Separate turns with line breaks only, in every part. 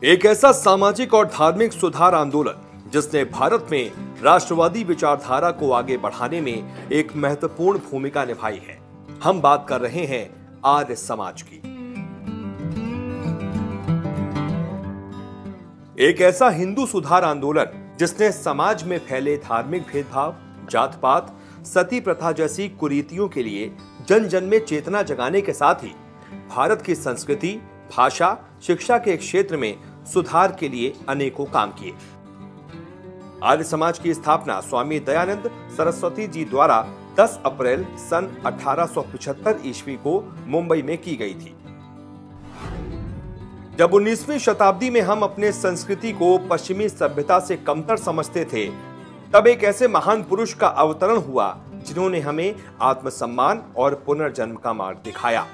एक ऐसा सामाजिक और धार्मिक सुधार आंदोलन जिसने भारत में राष्ट्रवादी विचारधारा को आगे बढ़ाने में एक महत्वपूर्ण भूमिका निभाई है। हम बात कर रहे हैं आर्य समाज की। एक ऐसा हिंदू सुधार आंदोलन जिसने समाज में फैले धार्मिक भेदभाव, जात पात, सती प्रथा जैसी कुरीतियों के लिए जन जन में चेतना जगाने के साथ ही भारत की संस्कृति, भाषा, शिक्षा के क्षेत्र में सुधार के लिए अनेकों काम किए। आर्य समाज की स्थापना स्वामी दयानंद सरस्वती जी द्वारा 10 अप्रैल सन 1875 ईस्वी को मुंबई में की गई थी। जब 19वीं शताब्दी में हम अपने संस्कृति को पश्चिमी सभ्यता से कमतर समझते थे, तब एक ऐसे महान पुरुष का अवतरण हुआ जिन्होंने हमें आत्मसम्मान और पुनर्जन्म का मार्ग दिखाया।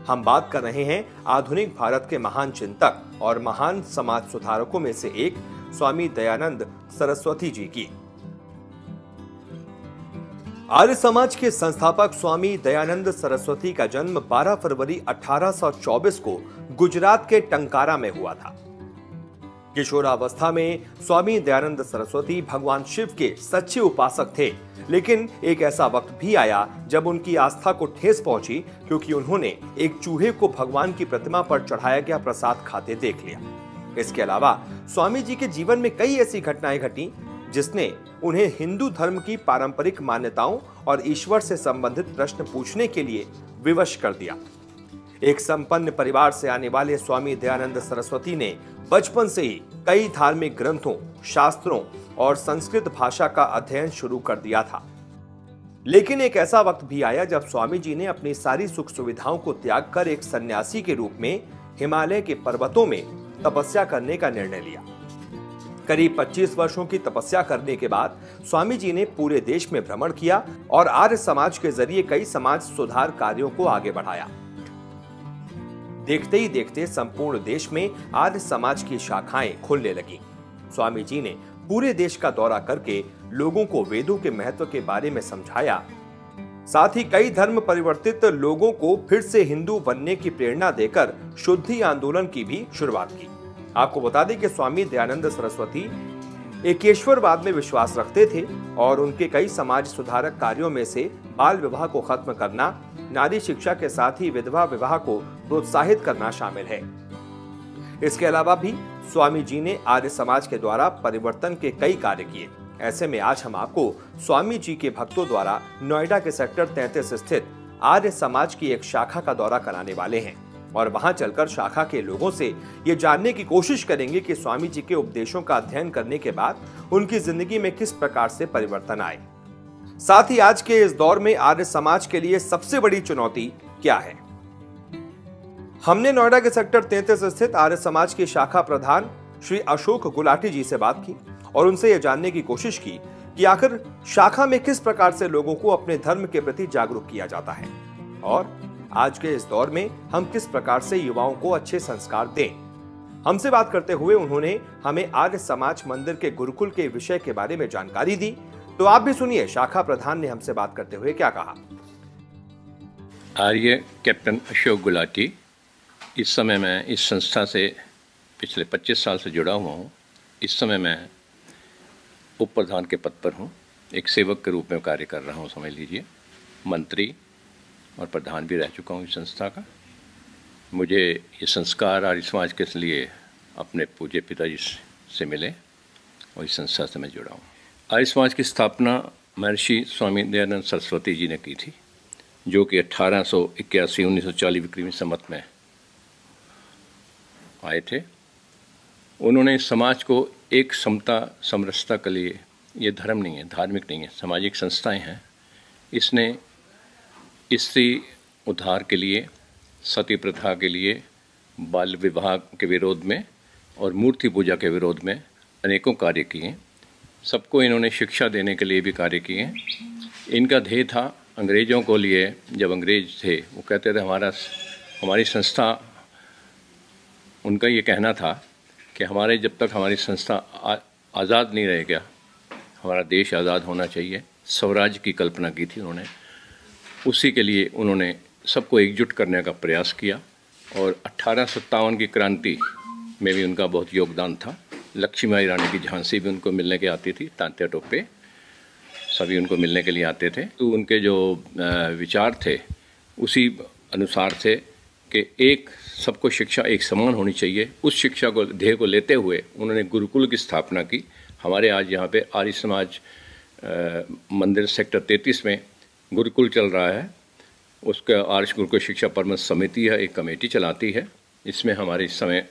हम बात कर रहे हैं आधुनिक भारत के महान चिंतक और महान समाज सुधारकों में से एक स्वामी दयानंद सरस्वती जी की। आर्य समाज के संस्थापक स्वामी दयानंद सरस्वती का जन्म 12 फरवरी 1824 को गुजरात के टंकारा में हुआ था। किशोरावस्था में स्वामी दयानंद सरस्वती भगवान शिव के सच्चे उपासक थे, लेकिन एक ऐसा वक्त भी आया जब उनकी आस्था को ठेस पहुंची क्योंकि उन्होंने एक चूहे को भगवान की प्रतिमा पर चढ़ाया गया प्रसाद खाते देख लिया। इसके अलावा स्वामी जी के जीवन में कई ऐसी घटनाएं घटी जिसने उन्हें हिंदू धर्म की पारंपरिक मान्यताओं और ईश्वर से संबंधित प्रश्न पूछने के लिए विवश कर दिया। एक संपन्न परिवार से आने वाले स्वामी दयानंद सरस्वती ने बचपन से ही कई धार्मिक ग्रंथों, शास्त्रों और संस्कृत भाषा का अध्ययन शुरू कर दिया था। लेकिन एक ऐसा वक्त भी आया जब स्वामी जी ने अपनी सारी सुख सुविधाओं को त्याग कर एक सन्यासी के रूप में हिमालय के पर्वतों में तपस्या करने का निर्णय लिया। करीब 25 वर्षों की तपस्या करने के बाद स्वामी जी ने पूरे देश में भ्रमण किया और आर्य समाज के जरिए कई समाज सुधार कार्यों को आगे बढ़ाया। देखते ही देखते संपूर्ण देश में आर्य समाज की शाखाएं खुलने लगी। स्वामी जी ने पूरे देश का दौरा करके लोगों को वेदों के महत्व के बारे में समझाया। साथ ही कई धर्म परिवर्तित लोगों को फिर से हिंदू बनने की प्रेरणा देकर शुद्धि आंदोलन की भी शुरुआत की। आपको बता दें कि स्वामी दयानंद सरस्वती एकेश्वरवाद में विश्वास रखते थे और उनके कई समाज सुधारक कार्यों में से बाल विवाह को खत्म करना, नारी शिक्षा के साथ ही विधवा विवाह को प्रोत्साहित करना शामिल है। इसके अलावा भी स्वामी जी ने आर्य समाज के द्वारा परिवर्तन के कई कार्य किए। ऐसे में आज हम आपको स्वामी जी के भक्तों द्वारा नोएडा के सेक्टर 33 स्थित आर्य समाज की एक शाखा का दौरा कराने वाले हैं और वहां चलकर शाखा के लोगों से ये जानने की कोशिश करेंगे कि स्वामी जी के उपदेशों का अध्ययन करने के बाद उनकी जिंदगी में किस प्रकार से परिवर्तन आए। साथ ही आज के इस दौर में आर्य समाज के लिए सबसे बड़ी चुनौती क्या है। हमने नोएडा के सेक्टर 33 स्थित आर्य समाज की शाखा प्रधान श्री अशोक गुलाटी जी से बात की और उनसे यह जानने की कोशिश की कि आखिर शाखा में किस प्रकार से लोगों को अपने धर्म के प्रति जागरूक किया जाता है और आज के इस दौर में हम किस प्रकार से युवाओं को अच्छे संस्कार दें। हमसे बात करते हुए उन्होंने हमें आर्य समाज मंदिर के गुरुकुल के विषय के बारे में जानकारी दी। तो आप भी सुनिए शाखा प्रधान ने हमसे बात करते हुए क्या कहा।
आर्य कैप्टन अशोक गुलाटी। इस समय मैं इस संस्था से पिछले 25 साल से जुड़ा हुआ हूँ। इस समय मैं उप प्रधान के पद पर हूँ। एक सेवक के रूप में कार्य कर रहा हूँ, समझ लीजिए। मंत्री और प्रधान भी रह चुका हूँ इस संस्था का। मुझे ये संस्कार आर्य समाज के लिए अपने पूज्य पिताजी से मिले और इस संस्था से मैं जुड़ा हूँ। आर्य समाज की स्थापना महर्षि स्वामी दयानंद सरस्वती जी ने की थी, जो कि 1881-1940 विक्रमी संवत में आए थे। उन्होंने समाज को एक समता समरसता के लिए, ये धर्म नहीं है, धार्मिक नहीं है, सामाजिक संस्थाएं हैं। इसने स्त्री उद्धार के लिए, सती प्रथा के लिए, बाल विवाह के विरोध में और मूर्ति पूजा के विरोध में अनेकों कार्य किए। सबको इन्होंने शिक्षा देने के लिए भी कार्य किए। इनका ध्येय था अंग्रेज़ों को लिए, जब अंग्रेज थे वो कहते थे हमारी संस्था, उनका ये कहना था कि जब तक हमारी संस्था आज़ाद नहीं रहेगा, हमारा देश आज़ाद होना चाहिए। स्वराज की कल्पना की थी उन्होंने। उसी के लिए उन्होंने सबको एकजुट करने का प्रयास किया और 1857 की क्रांति में भी उनका बहुत योगदान था। लक्ष्मीबाई रानी की झांसी भी उनको मिलने के आती थी, तांत्या टोपे सभी उनको मिलने के लिए आते थे। तो उनके जो विचार थे उसी अनुसार थे कि एक सबको शिक्षा एक समान होनी चाहिए। उस शिक्षा को ध्येय को लेते हुए उन्होंने गुरुकुल की स्थापना की। हमारे आज यहाँ पे आर्य समाज मंदिर सेक्टर 33 में गुरुकुल चल रहा है। उसका आर्य गुरुकुल शिक्षा परामर्श समिति है, एक कमेटी चलाती है। इसमें हमारे इस समय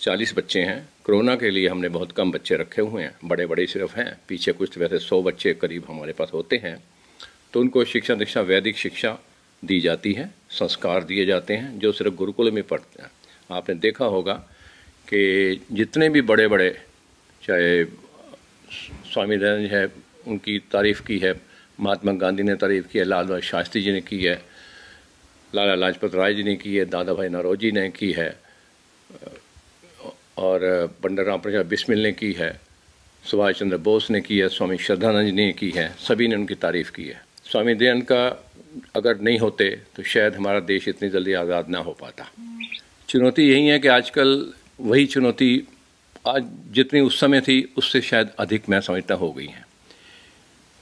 40 बच्चे हैं। कोरोना के लिए हमने बहुत कम बच्चे रखे हुए हैं, बड़े बड़े सिर्फ हैं। पीछे कुछ वैसे 100 बच्चे करीब हमारे पास होते हैं। तो उनको शिक्षा दीक्षा वैदिक शिक्षा दी जाती है, संस्कार दिए जाते हैं जो सिर्फ गुरुकुल में पढ़ते हैं। आपने देखा होगा कि जितने भी बड़े बड़े, चाहे स्वामी दयानंद है, उनकी तारीफ़ की है, महात्मा गांधी ने तारीफ़ की है, लाल बहादुर शास्त्री जी ने की है, लाला लाजपत राय जी ने की है, दादा भाई नौरोजी ने की है, और पंडित राम प्रसाद बिस्मिल ने की है, सुभाष चंद्र बोस ने की है, स्वामी श्रद्धानंद ने की है, सभी ने उनकी तारीफ़ की है। स्वामी दयानंद का अगर नहीं होते तो शायद हमारा देश इतनी जल्दी आज़ाद ना हो पाता। चुनौती यही है कि आजकल वही चुनौती आज जितनी उस समय थी उससे शायद अधिक मैं समझता हो गई है,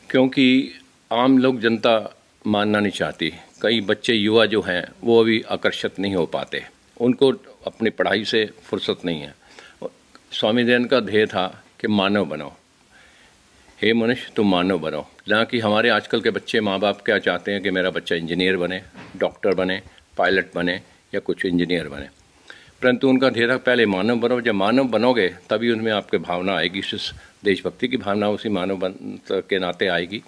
क्योंकि आम लोग जनता मानना नहीं चाहती। कई बच्चे युवा जो हैं वो अभी आकर्षित नहीं हो पाते, उनको अपनी पढ़ाई से फुर्सत नहीं है। स्वामी दयानंद का ध्येय था कि मानव बनो, हे मनुष्य तुम मानव बनो। जहाँ कि हमारे आजकल के बच्चे, माँ बाप क्या चाहते हैं कि मेरा बच्चा इंजीनियर बने, डॉक्टर बने, पायलट बने या कुछ इंजीनियर बने, परंतु उनका ध्येय था पहले मानव बनो। जब मानव बनोगे तभी उनमें आपके भावना आएगी, देशभक्ति की भावना उसी मानव के नाते आएगी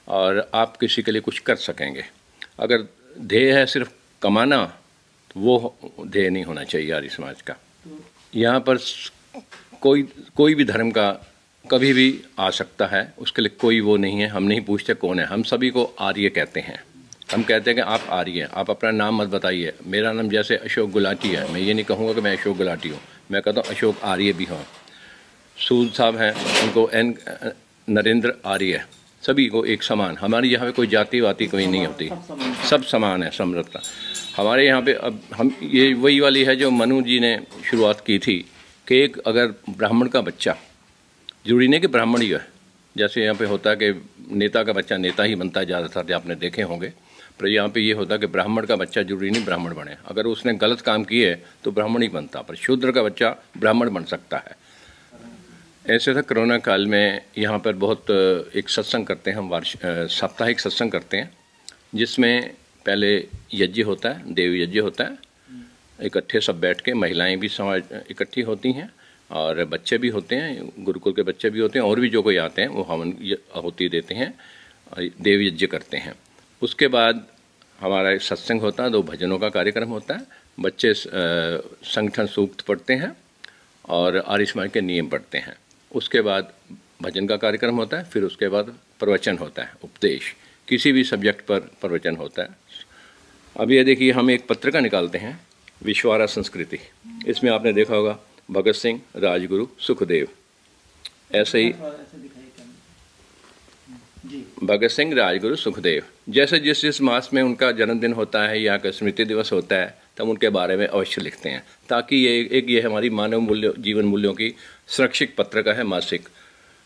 और आप किसी के लिए कुछ कर सकेंगे। अगर ध्येय है सिर्फ कमाना तो वो ध्येय नहीं होना चाहिए आर्य समाज का। यहाँ पर कोई भी धर्म का कभी भी आ सकता है, उसके लिए कोई वो नहीं है। हम नहीं पूछते कौन है, हम सभी को आर्य कहते हैं। हम कहते हैं कि आप आर्य हैं, आप अपना नाम मत बताइए। मेरा नाम जैसे अशोक गुलाटी है, मैं ये नहीं कहूँगा कि मैं अशोक गुलाटी हूँ, मैं कहता हूँ अशोक आर्य भी हूँ। सूद साहब हैं, उनको एन नरेंद्र आर्य, सभी को एक समान। हमारे यहाँ पे कोई जाति वाति कोई नहीं होती, सब समान है, समृद्धता हमारे यहाँ पे। अब हम ये वही वाली है जो मनु जी ने शुरुआत की थी कि एक अगर ब्राह्मण का बच्चा, जरूरी नहीं कि ब्राह्मण ही है, जैसे यहाँ पे होता है कि नेता का बच्चा नेता ही बनता है, ज़्यादातर आपने देखे होंगे, पर यहाँ पे ये होता है कि ब्राह्मण का बच्चा जरूरी नहीं ब्राह्मण बने। अगर उसने गलत काम किए तो ब्राह्मण ही बनता, पर शूद्र का बच्चा ब्राह्मण बन सकता है। ऐसे था कोरोना काल में यहाँ पर बहुत एक सत्संग करते हैं हम, साप्ताहिक सत्संग करते हैं, जिसमें पहले यज्ञ होता है, देव यज्ञ होता है, इकट्ठे सब बैठ के, महिलाएं भी समाज इकट्ठी होती हैं और बच्चे भी होते हैं, गुरुकुल के बच्चे भी होते हैं, और भी जो कोई आते हैं वो हवन आहुति देते हैं, देव यज्ञ करते हैं। उसके बाद हमारा एक सत्संग होता है, 2 भजनों का कार्यक्रम होता है, बच्चे संगठन सूक्त पढ़ते हैं और आर्य समाज के नियम पढ़ते हैं। उसके बाद भजन का कार्यक्रम होता है, फिर उसके बाद प्रवचन होता है, उपदेश, किसी भी सब्जेक्ट पर प्रवचन होता है। अब ये देखिए, हम एक पत्रिका निकालते हैं, विश्वारा संस्कृति। इसमें आपने देखा होगा भगत सिंह, राजगुरु, सुखदेव, ऐसे ही भगत सिंह, राजगुरु, सुखदेव, जैसे जिस मास में उनका जन्मदिन होता है या स्मृति दिवस होता है तब उनके बारे में अवश्य लिखते हैं, ताकि ये हमारी मानव मूल्य, जीवन मूल्यों की सुरक्षित पत्रिका है, मासिक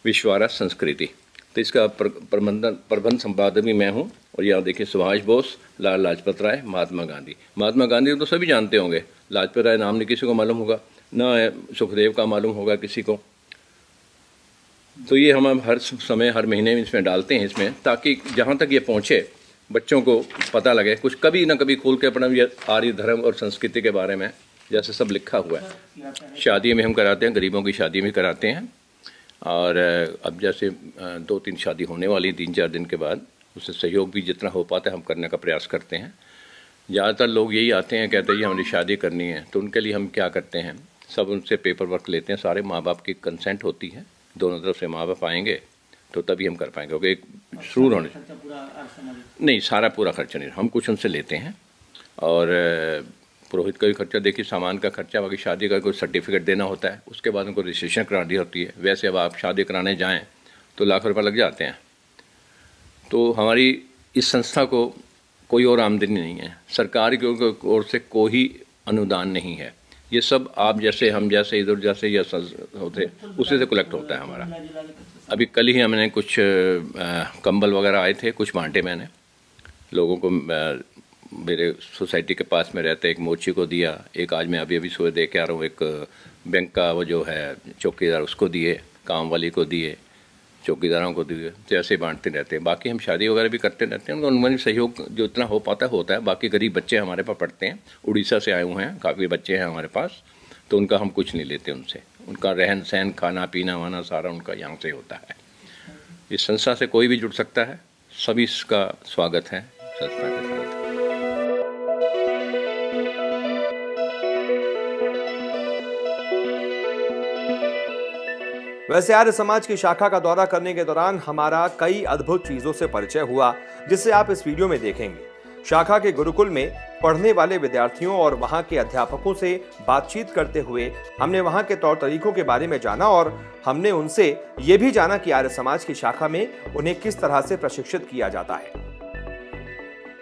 विश्वारा संस्कृति। तो इसका प्रबंध संपादक भी मैं हूँ। और यहाँ देखिए, सुभाष बोस, लाला लाजपत राय, महात्मा गांधी। महात्मा गांधी तो सभी जानते होंगे, लाजपत राय नाम नहीं किसी को मालूम होगा, ना सुखदेव का मालूम होगा किसी को। तो ये हम हर समय, हर महीने में इसमें डालते हैं, इसमें, ताकि जहाँ तक ये पहुँचे बच्चों को पता लगे कुछ, कभी ना कभी खोल के अपना आर्य धर्म और संस्कृति के बारे में जैसे सब लिखा हुआ है। शादी में हम कराते हैं, गरीबों की शादी में कराते हैं, और अब जैसे 2-3 शादी होने वाली 3-4 दिन के बाद, उससे सहयोग भी जितना हो पाता है हम करने का प्रयास करते हैं। ज़्यादातर लोग यही आते हैं, कहते हैं जी हमारी शादी करनी है, तो उनके लिए हम क्या करते हैं, सब उनसे पेपर वर्क लेते हैं, सारे माँ बाप की कंसेंट होती है, दोनों तरफ से माँ बाप आएंगे तो तभी हम कर पाएंगे, क्योंकि एक शुरू होने नहीं, सारा पूरा खर्चा नहीं, हम कुछ उनसे लेते हैं। और पुरोहित का भी खर्चा, देखिए सामान का खर्चा, बाकी शादी का कोई सर्टिफिकेट देना होता है, उसके बाद उनको रजिस्ट्रेशन करानी होती है। वैसे अब आप शादी कराने जाएं तो लाख रुपये लग जाते हैं। तो हमारी इस संस्था को कोई और आमदनी नहीं है, सरकार की ओर से कोई अनुदान नहीं है। ये सब आप जैसे, हम जैसे, इधर जैसे ये होते उसी से कलेक्ट होता है हमारा। अभी कल ही हमने कुछ कंबल वगैरह आए थे, कुछ बांटे मैंने लोगों को। मेरे सोसाइटी के पास में रहते एक मोची को दिया, एक आज मैं अभी सुबह दे के आ रहा हूँ, एक बैंक का वो जो है चौकीदार उसको दिए, काम वाली को दिए, चौकीदारों को दिए। तो ऐसे बांटते रहते हैं। बाकी हम शादी वगैरह भी करते रहते हैं, उनमें सहयोग जो इतना हो पाता होता है। बाकी गरीब बच्चे हमारे पास पढ़ते हैं, उड़ीसा से आए हुए हैं, काफ़ी बच्चे हैं हमारे पास, तो उनका हम कुछ नहीं लेते उनसे। उनका रहन सहन, खाना पीना वाना सारा उनका यहाँ से होता है। इस संस्था से कोई भी जुड़ सकता है, सभी इसका स्वागत है संस्था के साथ।
वैसे आर्य समाज की शाखा का दौरा करने के दौरान हमारा कई अद्भुत चीजों से परिचय हुआ, जिसे आप इस वीडियो में देखेंगे। शाखा के गुरुकुल में पढ़ने वाले विद्यार्थियों और वहां के अध्यापकों से बातचीत करते हुए हमने वहां के तौर तरीकों के बारे में जाना और हमने उनसे ये भी जाना कि आर्य समाज की शाखा में उन्हें किस तरह से प्रशिक्षित किया जाता है।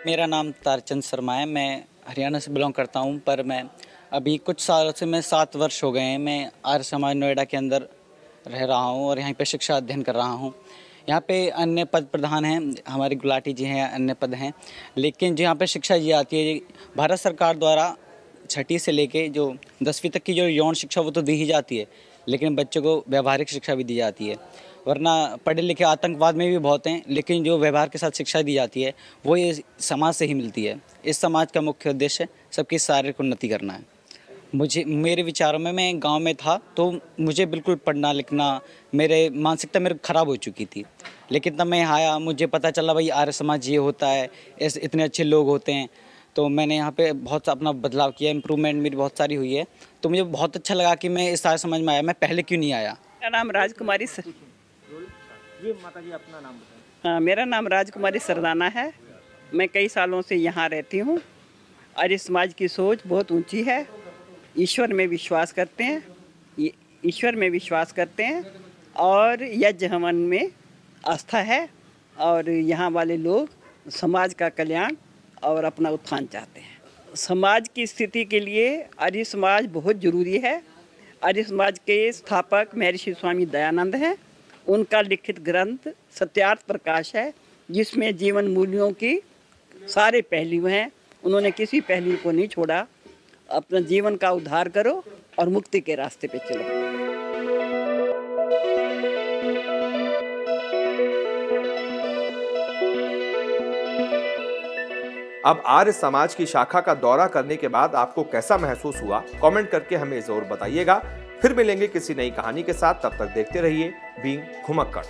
मेरा नाम तारचंद शर्मा है। मैं हरियाणा से बिलोंग करता हूं, पर मैं अभी कुछ सालों से, मैं 7 वर्ष हो गए हैं, मैं आर्य समाज नोएडा के अंदर रह रहा हूं और यहीं पे शिक्षा अध्ययन कर रहा हूं। यहाँ पे अन्य पद प्रधान हैं, हमारे गुलाटी जी हैं, अन्य पद हैं, लेकिन जो यहाँ पे शिक्षा दी जाती है भारत सरकार द्वारा 6ठी से लेके जो 10वीं तक की जो यौन शिक्षा वो तो दी ही जाती है, लेकिन बच्चों को व्यवहारिक शिक्षा भी दी जाती है। वरना पढ़े लिखे आतंकवाद में भी बहुत हैं, लेकिन जो व्यवहार के साथ शिक्षा दी जाती है वो ये समाज से ही मिलती है। इस समाज का मुख्य उद्देश्य सबकी शारीरिक उन्नति करना है। मेरे विचारों में, मैं गांव में था तो मुझे बिल्कुल पढ़ना लिखना, मेरे मानसिकता मेरे ख़राब हो चुकी थी, लेकिन तब मैं यहाँ आया, मुझे पता चला भाई आर्य समाज ये होता है, ऐसे इतने अच्छे लोग होते हैं। तो मैंने यहाँ पे बहुत अपना बदलाव किया, इम्प्रूवमेंट मेरी बहुत सारी हुई है। तो मुझे बहुत अच्छा लगा कि मैं इस आर्य समाज में आया, मैं पहले क्यों नहीं आया।
मेरा नाम राजकुमारी
जी माता जी, अपना नाम बताएं।
हाँ, मेरा नाम राजकुमारी सरदाना है। मैं कई सालों से यहाँ रहती हूँ। आर्य समाज की सोच बहुत ऊंची है। ईश्वर में विश्वास करते हैं और यज्ञ हवन में आस्था है, और यहाँ वाले लोग समाज का कल्याण और अपना उत्थान चाहते हैं। समाज की स्थिति के लिए आर्य समाज बहुत ज़रूरी है। आर्य समाज के स्थापक महर्षि स्वामी दयानंद हैं। उनका लिखित ग्रंथ सत्यार्थ प्रकाश है, जिसमें जीवन मूल्यों की सारे पहलू हैं। उन्होंने किसी पहलू को नहीं छोड़ा। अपना जीवन का उद्धार करो और मुक्ति के रास्ते पे चलो।
अब आर्य समाज की शाखा का दौरा करने के बाद आपको कैसा महसूस हुआ, कमेंट करके हमें जरूर बताइएगा। फिर मिलेंगे किसी नई कहानी के साथ, तब तक देखते रहिए बीइंग घुमक्कड़।